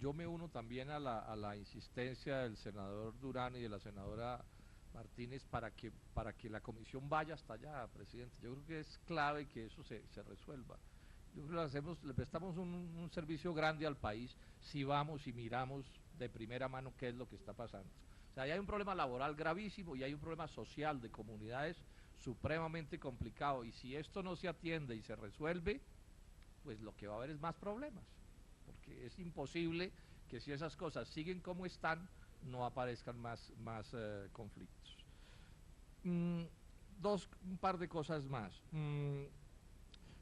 yo me uno también a la insistencia del senador Durán y de la senadora Martínez para que la comisión vaya hasta allá, presidente. Yo creo que es clave que eso se resuelva. Yo creo que le prestamos un servicio grande al país si vamos y miramos de primera mano qué es lo que está pasando. O sea, hay un problema laboral gravísimo y hay un problema social de comunidades supremamente complicado. Y si esto no se atiende y se resuelve, pues lo que va a haber es más problemas. Porque es imposible que si esas cosas siguen como están, no aparezcan más conflictos. Un par de cosas más.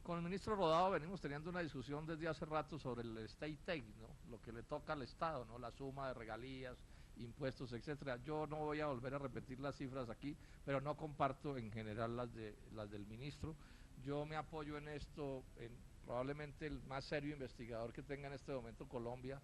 Con el ministro Rodado venimos teniendo una discusión desde hace rato sobre el state take, ¿no? Lo que le toca al Estado, ¿no? La suma de regalías, impuestos, etcétera. Yo no voy a volver a repetir las cifras aquí, pero no comparto en general las del ministro. Yo me apoyo en esto, probablemente el más serio investigador que tenga en este momento Colombia,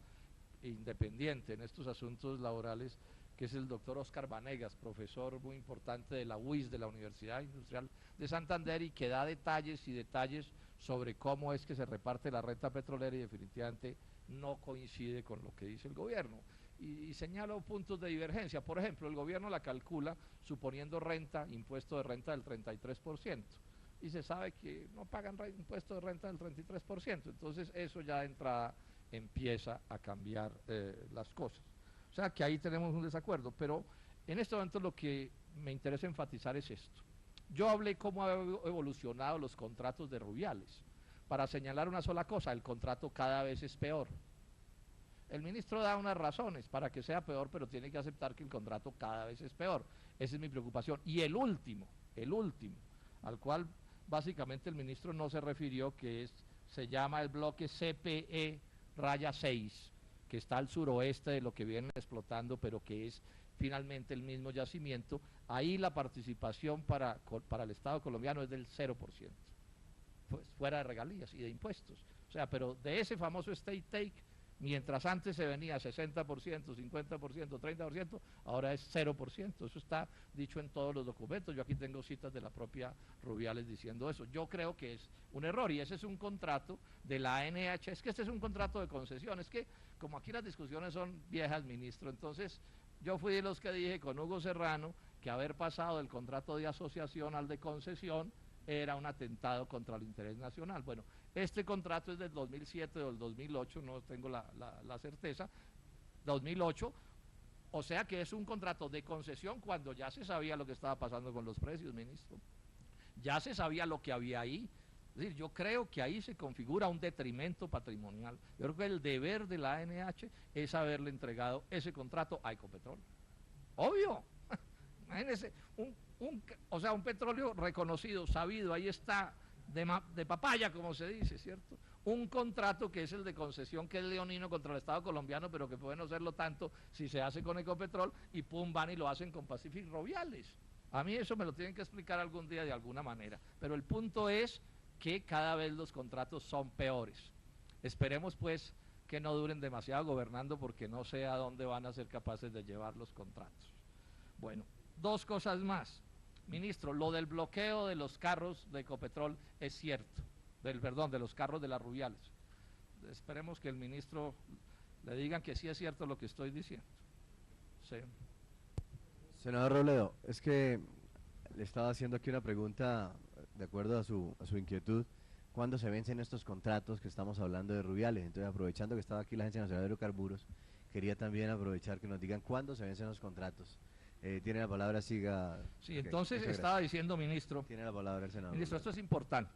independiente en estos asuntos laborales, que es el doctor Oscar Vanegas, profesor muy importante de la UIS, de la Universidad Industrial de Santander, y que da detalles y detalles sobre cómo es que se reparte la renta petrolera y definitivamente no coincide con lo que dice el gobierno. Y señala puntos de divergencia. Por ejemplo, el gobierno la calcula suponiendo impuesto de renta del 33%. Y se sabe que no pagan impuesto de renta del 33%. Entonces eso ya de entrada empieza a cambiar las cosas. O sea que ahí tenemos un desacuerdo, pero en este momento lo que me interesa enfatizar es esto. Yo hablé cómo han evolucionado los contratos de Rubiales, para señalar una sola cosa: el contrato cada vez es peor. El ministro da unas razones para que sea peor, pero tiene que aceptar que el contrato cada vez es peor. Esa es mi preocupación. Y el último, al cual básicamente el ministro no se refirió, se llama el bloque CPE-6, que está al suroeste de lo que vienen explotando, pero que es finalmente el mismo yacimiento. Ahí la participación para el Estado colombiano es del 0%, pues, fuera de regalías y de impuestos. O sea, pero de ese famoso state take, mientras antes se venía 60%, 50%, 30%, ahora es 0%. Eso está dicho en todos los documentos. Yo aquí tengo citas de la propia Rubiales diciendo eso. Yo creo que es un error, y ese es un contrato de la ANH. Es que este es un contrato de concesión. Es que como aquí las discusiones son viejas, ministro, entonces yo fui de los que dije con Hugo Serrano que haber pasado del contrato de asociación al de concesión era un atentado contra el interés nacional. Bueno, este contrato es del 2007 o del 2008, no tengo la certeza, 2008, o sea que es un contrato de concesión cuando ya se sabía lo que estaba pasando con los precios, ministro. Ya se sabía lo que había ahí. Es decir, yo creo que ahí se configura un detrimento patrimonial. Yo creo que el deber de la ANH es haberle entregado ese contrato a Ecopetrol. Obvio. Imagínense, o sea, un petróleo reconocido, sabido, ahí está, de papaya, como se dice, ¿cierto? Un contrato que es el de concesión, que es leonino contra el Estado colombiano, pero que puede no serlo tanto si se hace con Ecopetrol, y pum, van y lo hacen con Pacific Rubiales. A mí eso me lo tienen que explicar algún día de alguna manera. Pero el punto es que cada vez los contratos son peores. Esperemos pues que no duren demasiado gobernando, porque no sé a dónde van a ser capaces de llevar los contratos. Bueno, dos cosas más. Ministro, lo del bloqueo de los carros de Ecopetrol es cierto, de los carros de las Rubiales. Esperemos que el ministro le digan que sí es cierto lo que estoy diciendo. Sí. Senador Robledo, es que le estaba haciendo aquí una pregunta de acuerdo a su inquietud. ¿Cuándo se vencen estos contratos que estamos hablando de Rubiales? Entonces, aprovechando que estaba aquí la Agencia Nacional de Hidrocarburos, quería también aprovechar que nos digan cuándo se vencen los contratos. Tiene la palabra, siga. Sí, entonces estaba diciendo, ministro. Tiene la palabra el senador. Ministro, esto es importante.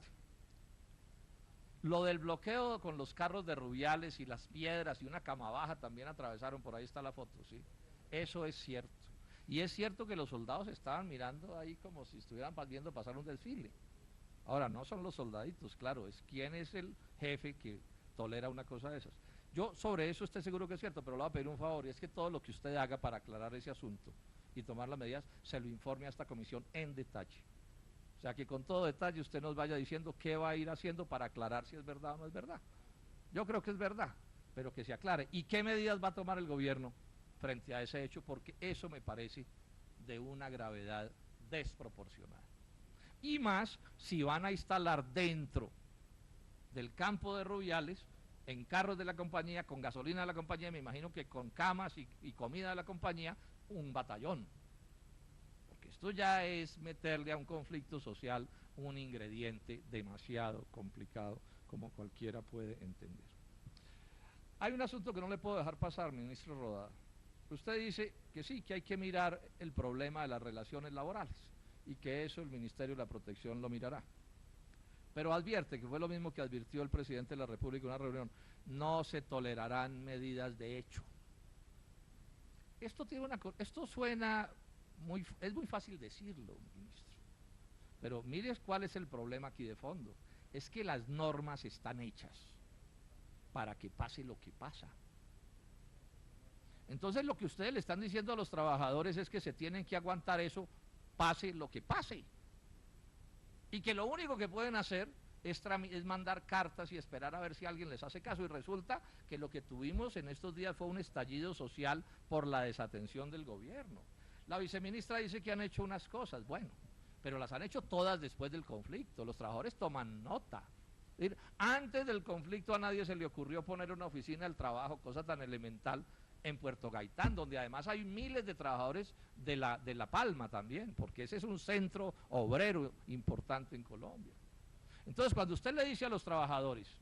Lo del bloqueo con los carros de Rubiales y las piedras y una cama baja también atravesaron, por ahí está la foto, ¿sí? Eso es cierto. Y es cierto que los soldados estaban mirando ahí como si estuvieran viendo pasar un desfile. Ahora, no son los soldaditos, claro, es quién es el jefe que tolera una cosa de esas. Yo sobre eso estoy seguro que es cierto, pero le voy a pedir un favor, y es que todo lo que usted haga para aclarar ese asunto y tomar las medidas, se lo informe a esta comisión en detalle. O sea, que con todo detalle usted nos vaya diciendo qué va a ir haciendo para aclarar si es verdad o no es verdad. Yo creo que es verdad, pero que se aclare. ¿Y qué medidas va a tomar el gobierno frente a ese hecho? Porque eso me parece de una gravedad desproporcionada. Y más si van a instalar dentro del campo de Rubiales en carros de la compañía, con gasolina de la compañía, me imagino que con camas y comida de la compañía, un batallón. Porque esto ya es meterle a un conflicto social un ingrediente demasiado complicado, como cualquiera puede entender. Hay un asunto que no le puedo dejar pasar, ministro Rodada. Usted dice que sí, que hay que mirar el problema de las relaciones laborales y que eso el Ministerio de la Protección lo mirará. Pero advierte, que fue lo mismo que advirtió el presidente de la República en una reunión, no se tolerarán medidas de hecho. Esto suena es muy fácil decirlo, ministro, pero mire cuál es el problema aquí de fondo. Es que las normas están hechas para que pase lo que pasa. Entonces lo que ustedes le están diciendo a los trabajadores es que se tienen que aguantar eso, pase lo que pase. Y que lo único que pueden hacer es mandar cartas y esperar a ver si alguien les hace caso. Y resulta que lo que tuvimos en estos días fue un estallido social por la desatención del gobierno. La viceministra dice que han hecho unas cosas, bueno, pero las han hecho todas después del conflicto. Los trabajadores toman nota. Antes del conflicto a nadie se le ocurrió poner una oficina del trabajo, cosa tan elemental, en Puerto Gaitán, donde además hay miles de trabajadores de La Palma también, porque ese es un centro obrero importante en Colombia. Entonces, cuando usted le dice a los trabajadores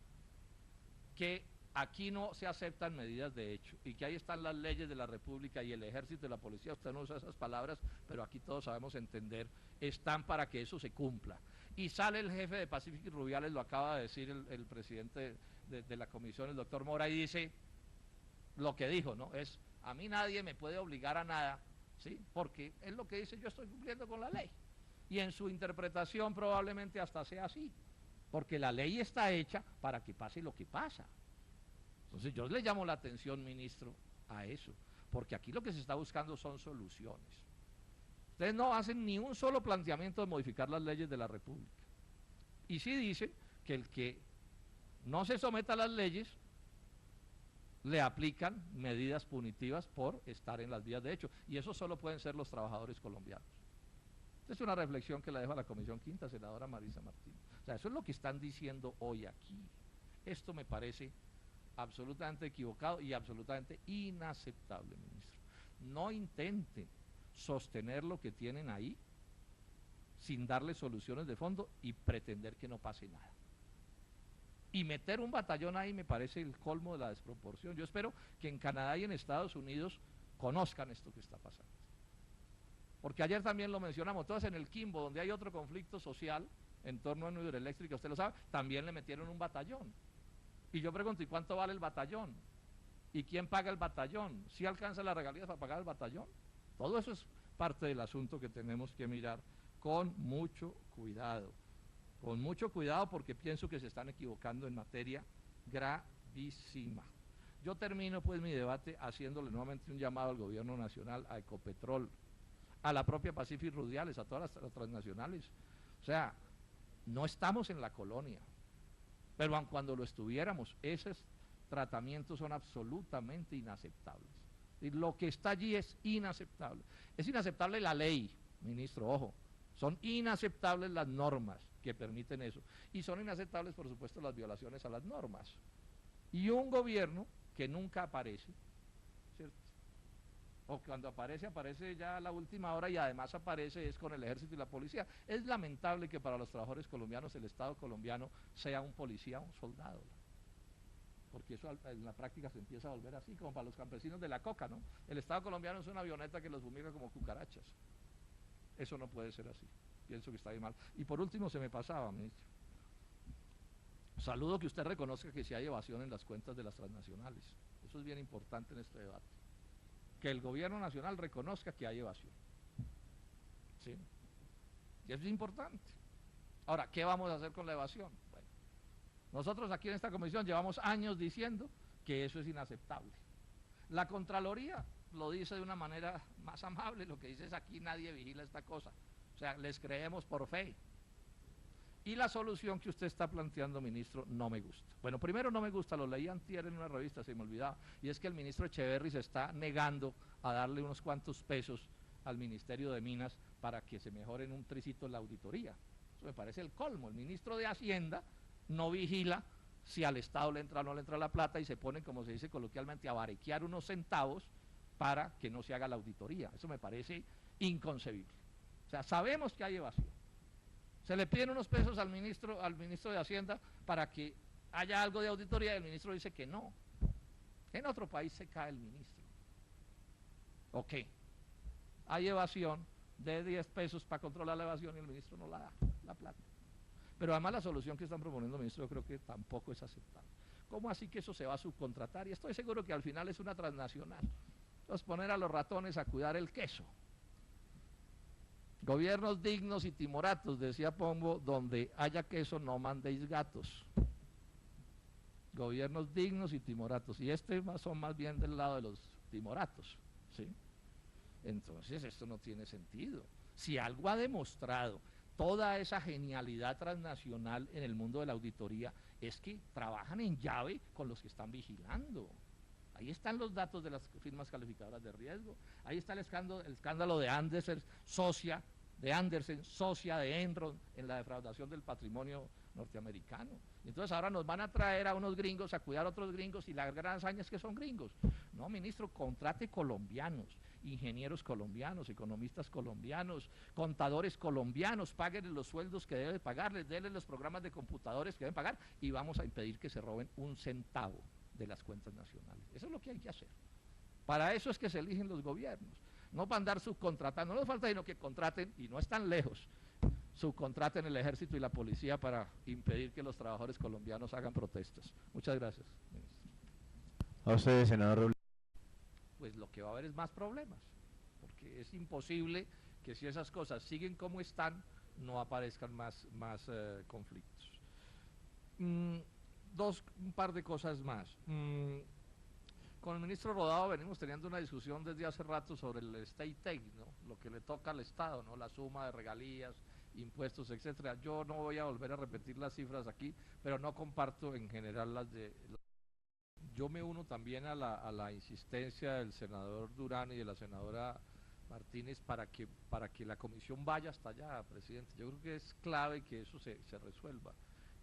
que aquí no se aceptan medidas de hecho y que ahí están las leyes de la República y el ejército y la policía, usted no usa esas palabras, pero aquí todos sabemos entender, están para que eso se cumpla. Y sale el jefe de Pacífico y Rubiales, lo acaba de decir el presidente de la comisión, el doctor Mora, y dice lo que dijo, ¿no? Es, a mí nadie me puede obligar a nada, ¿sí? Porque es lo que dice, yo estoy cumpliendo con la ley. Y en su interpretación probablemente hasta sea así, porque la ley está hecha para que pase lo que pasa. Entonces yo le llamo la atención, ministro, a eso, porque aquí lo que se está buscando son soluciones. Ustedes no hacen ni un solo planteamiento de modificar las leyes de la República. Y sí dicen que el que no se someta a las leyes, le aplican medidas punitivas por estar en las vías de hecho. Y eso solo pueden ser los trabajadores colombianos. Esta es una reflexión que la dejo a la Comisión Quinta, senadora Marisa Martínez. O sea, eso es lo que están diciendo hoy aquí. Esto me parece absolutamente equivocado y absolutamente inaceptable, ministro. No intenten sostener lo que tienen ahí sin darle soluciones de fondo y pretender que no pase nada. Y meter un batallón ahí me parece el colmo de la desproporción. Yo espero que en Canadá y en Estados Unidos conozcan esto que está pasando. Porque ayer también lo mencionamos, todos en el Quimbo, donde hay otro conflicto social en torno a una hidroeléctrica, usted lo sabe, también le metieron un batallón. Y yo pregunto, ¿y cuánto vale el batallón? ¿Y quién paga el batallón? ¿Sí alcanza las regalías para pagar el batallón? Todo eso es parte del asunto que tenemos que mirar con mucho cuidado. Con mucho cuidado, porque pienso que se están equivocando en materia gravísima. Yo termino pues mi debate haciéndole nuevamente un llamado al gobierno nacional, a Ecopetrol, a la propia Pacífico y Rubiales, a todas las transnacionales. O sea, no estamos en la colonia, pero aun cuando lo estuviéramos, esos tratamientos son absolutamente inaceptables. Y lo que está allí es inaceptable. Es inaceptable la ley, ministro, ojo, son inaceptables las normas que permiten eso. Y son inaceptables, por supuesto, las violaciones a las normas. Y un gobierno que nunca aparece, ¿cierto? O cuando aparece, aparece ya a la última hora y además aparece es con el ejército y la policía. Es lamentable que para los trabajadores colombianos el Estado colombiano sea un policía, un soldado. Porque eso en la práctica se empieza a volver así, como para los campesinos de la coca, ¿no? El Estado colombiano es una avioneta que los fumiga como cucarachas. Eso no puede ser así. Pienso que está bien mal. Y por último, se me pasaba, ministro. Saludo que usted reconozca que si hay evasión en las cuentas de las transnacionales. Eso es bien importante en este debate. Que el gobierno nacional reconozca que hay evasión. ¿Sí? Y eso es importante. Ahora, ¿qué vamos a hacer con la evasión? Bueno, nosotros aquí en esta comisión llevamos años diciendo que eso es inaceptable. La Contraloría lo dice de una manera más amable, lo que dice es aquí nadie vigila esta cosa. O sea, les creemos por fe. Y la solución que usted está planteando, ministro, no me gusta. Bueno, primero no me gusta, lo leí antier en una revista, se me olvidaba, y es que el ministro Echeverry se está negando a darle unos cuantos pesos al Ministerio de Minas para que se mejore en un tricito la auditoría. Eso me parece el colmo. El ministro de Hacienda no vigila si al Estado le entra o no le entra la plata, y se ponen, como se dice coloquialmente, a barequear unos centavos para que no se haga la auditoría. Eso me parece inconcebible. O sea, sabemos que hay evasión. Se le piden unos pesos al ministro de Hacienda para que haya algo de auditoría, y el ministro dice que no. En otro país se cae el ministro. Ok, hay evasión de 10 pesos para controlar la evasión y el ministro no la da, la plata. Pero además la solución que están proponiendo el ministro yo creo que tampoco es aceptable. ¿Cómo así que eso se va a subcontratar? Y estoy seguro que al final es una transnacional. Entonces poner a los ratones a cuidar el queso. Gobiernos dignos y timoratos, decía Pombo, donde haya queso no mandéis gatos. Gobiernos dignos y timoratos. Y son más bien del lado de los timoratos, ¿sí? Entonces esto no tiene sentido. Si algo ha demostrado toda esa genialidad transnacional en el mundo de la auditoría, es que trabajan en llave con los que están vigilando. Ahí están los datos de las firmas calificadoras de riesgo, ahí está el escándalo de Andersen, socia de Enron en la defraudación del patrimonio norteamericano. Entonces ahora nos van a traer a unos gringos a cuidar a otros gringos, y la gran hazaña es que son gringos. No, ministro, contrate colombianos, ingenieros colombianos, economistas colombianos, contadores colombianos, páguenles los sueldos que deben pagarles, denle los programas de computadores que deben pagar, y vamos a impedir que se roben un centavo de las cuentas nacionales. Eso es lo que hay que hacer. Para eso es que se eligen los gobiernos, no para andar subcontratando. No nos falta sino que contraten, y no están lejos, subcontraten el ejército y la policía para impedir que los trabajadores colombianos hagan protestas. Muchas gracias, ministro. A usted, senador Robledo. Pues lo que va a haber es más problemas, porque es imposible que, si esas cosas siguen como están, no aparezcan más conflictos. Un par de cosas más. Con el ministro Rodado venimos teniendo una discusión desde hace rato sobre el state aid, ¿no? Lo que le toca al Estado, ¿no? La suma de regalías, impuestos, etcétera. Yo no voy a volver a repetir las cifras aquí, pero no comparto en general las de... Yo me uno también a la insistencia del senador Durán y de la senadora Martínez para que la comisión vaya hasta allá, presidente. Yo creo que es clave que eso se resuelva.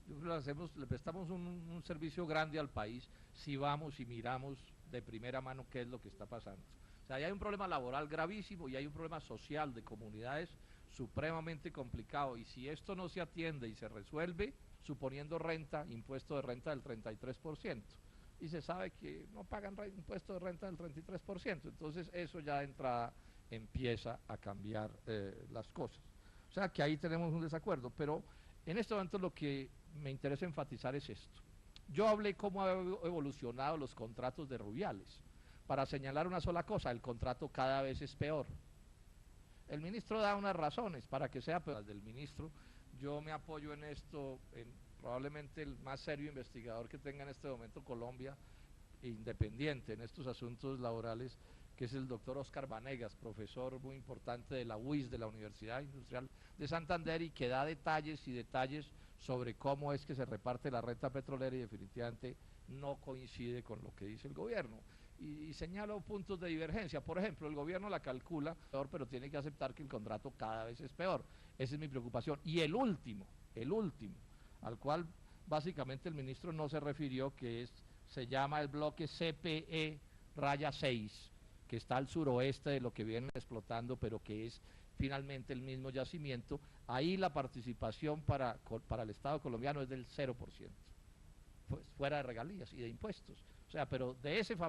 Yo creo que le prestamos un servicio grande al país si vamos y miramos de primera mano qué es lo que está pasando. O sea, hay un problema laboral gravísimo y hay un problema social de comunidades supremamente complicado, y si esto no se atiende y se resuelve, suponiendo impuesto de renta del 33%, y se sabe que no pagan impuesto de renta del 33%, entonces eso ya de entrada empieza a cambiar las cosas. O sea que ahí tenemos un desacuerdo, pero en este momento lo que me interesa enfatizar es esto. Yo hablé cómo han evolucionado los contratos de Rubiales, para señalar una sola cosa: el contrato cada vez es peor. El ministro da unas razones para que sea peor. Del ministro, yo me apoyo en esto, probablemente el más serio investigador que tenga en este momento Colombia, independiente en estos asuntos laborales, que es el doctor Oscar Vanegas, profesor muy importante de la UIS, de la Universidad Industrial de Santander, y que da detalles sobre cómo es que se reparte la renta petrolera, y definitivamente no coincide con lo que dice el gobierno. Y señalo puntos de divergencia. Por ejemplo, el gobierno la calcula peor, pero tiene que aceptar que el contrato cada vez es peor. Esa es mi preocupación. Y el último, al cual básicamente el ministro no se refirió, que se llama el bloque CPE-6, que está al suroeste de lo que vienen explotando, pero que es finalmente el mismo yacimiento. Ahí la participación para el Estado colombiano es del 0%, pues, fuera de regalías y de impuestos. O sea, pero de ese famoso